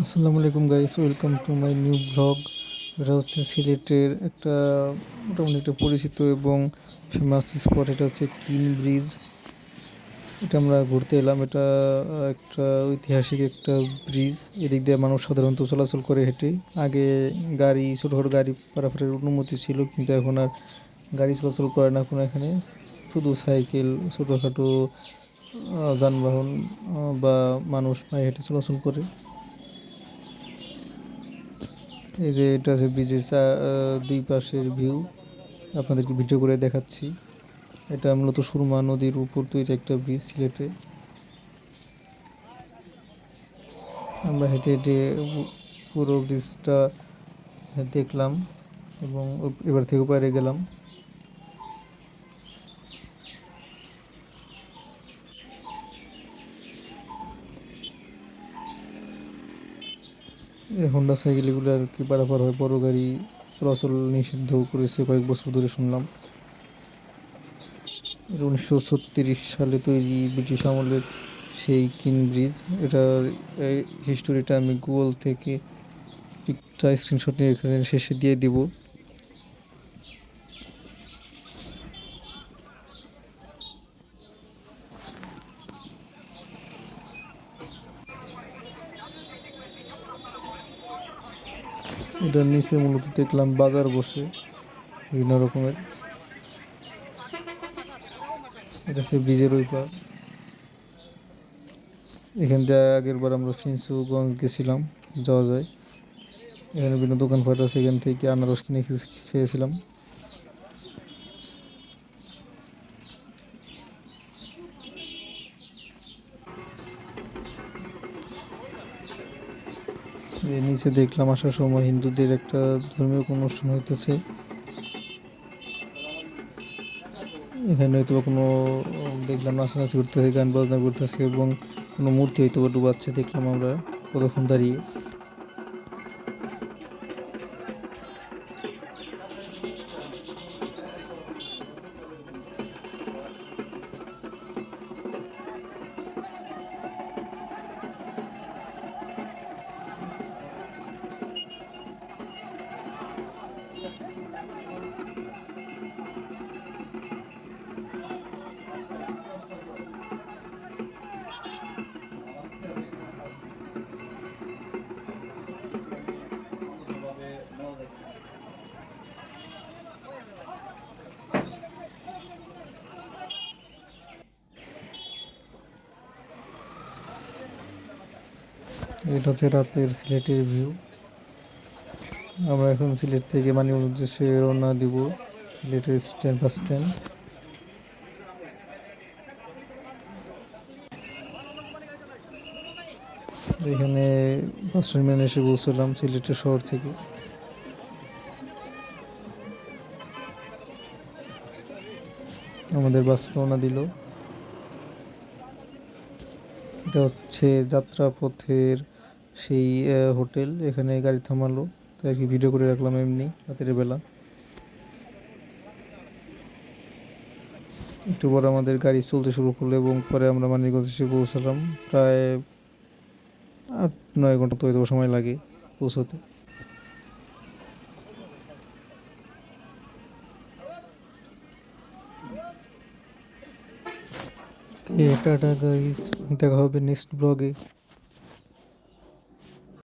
আসসালামু আলাইকুম guys, welcome to my new blog. এটা হচ্ছে সিলেটের একটা মোটামুটি একটা পরিচিত এবং ফেমাস স্পট। এটা হচ্ছে কিন ব্রিজ। এটা আমরা ঘুরতে এলাম। এটা একটা ঐতিহাসিক একটা ব্রিজ। এদিক দিয়ে মানুষ সাধারণত চলাচল করে হেঁটে। আগে গাড়ি, ছোটোখাটো গাড়ি পারাপারের অনুমতি ছিল, কিন্তু এখন আর গাড়ি চলাচল করে না কোনো এখানে। শুধু সাইকেল, ছোটোখাটো যানবাহন বা মানুষ পায়ে হেঁটে চলাচল করে। এই যে এটা আছে ব্রিজের দুই পাশের ভিউ, আপনাদেরকে ভিডিও করে দেখাচ্ছি। এটা মূলত সুরমা নদীর উপর তৈরি একটা ব্রিজ সিলেটে। আমরা হেঁটে হেঁটে পুরো ব্রিজটা দেখলাম এবং এবার থেকে বাইরে গেলাম। এই হোন্ডা সাইকেল এগুলো আর কি পারাপার হয়, বড় গাড়ি চলাচল নিষিদ্ধ করেছে কয়েক বছর ধরে শুনলাম। 1936 সালে তৈরি ব্রিটিশ আমলের সেই কিন ব্রিজ। এটার হিস্টোরিটা আমি গুগল থেকে একটা স্ক্রিনশট নিয়ে এখানে শেষে দিয়ে দিব। এটার নিচে মূলত দেখলাম বাজার বসে বিভিন্ন রকমের। এটা হচ্ছে ব্রিজের ওই পার। এখান দিয়ে আগের বার আমরা ফিন্সুগঞ্জ গেছিলাম, যাওয়া যায়। এখানে বিভিন্ন দোকানপাট আছে, এখান থেকে আনারস কিনে খেয়েছিলাম। নিচে দেখলাম আসার সময় হিন্দুদের একটা ধর্মীয় কোনো অনুষ্ঠান হইতেছে। এখানে হয়তো কোনো দেখলাম নাচানাচি করতেছে, গান বাজনা করতেছে এবং কোনো মূর্তি হয়তো বা ডুবাচ্ছে দেখলাম আমরা কতক্ষণ দাঁড়িয়ে। এটা হচ্ছে রাতের সিলেটের ভিউ। আমরা এখন সিলেট থেকে মানিকগঞ্জ উদ্দেশ্যে রওনা দিব। সিলেটের স্ট্যান্ড, বাস স্ট্যান্ড। এখানে বাস টার্মিনালে এসে পৌঁছলাম সিলেটের শহর থেকে। আমাদের বাস রওনা দিল। এটা হচ্ছে যাত্রাপথের সেই হোটেল। এখানে গাড়ি থামালো, তাই আর কি ভিডিও করে রাখলাম এমনি রাতের বেলা। একটু পরে আমাদের গাড়ি চলতে শুরু করলো এবং পরে আমরা মানিকগঞ্জ এসে পৌঁছালাম। প্রায় 8-9 ঘন্টা তো হয়তো সময় লাগে পৌঁছতে। টাটা গাইস, দেখা হবে নেক্সট ব্লগে।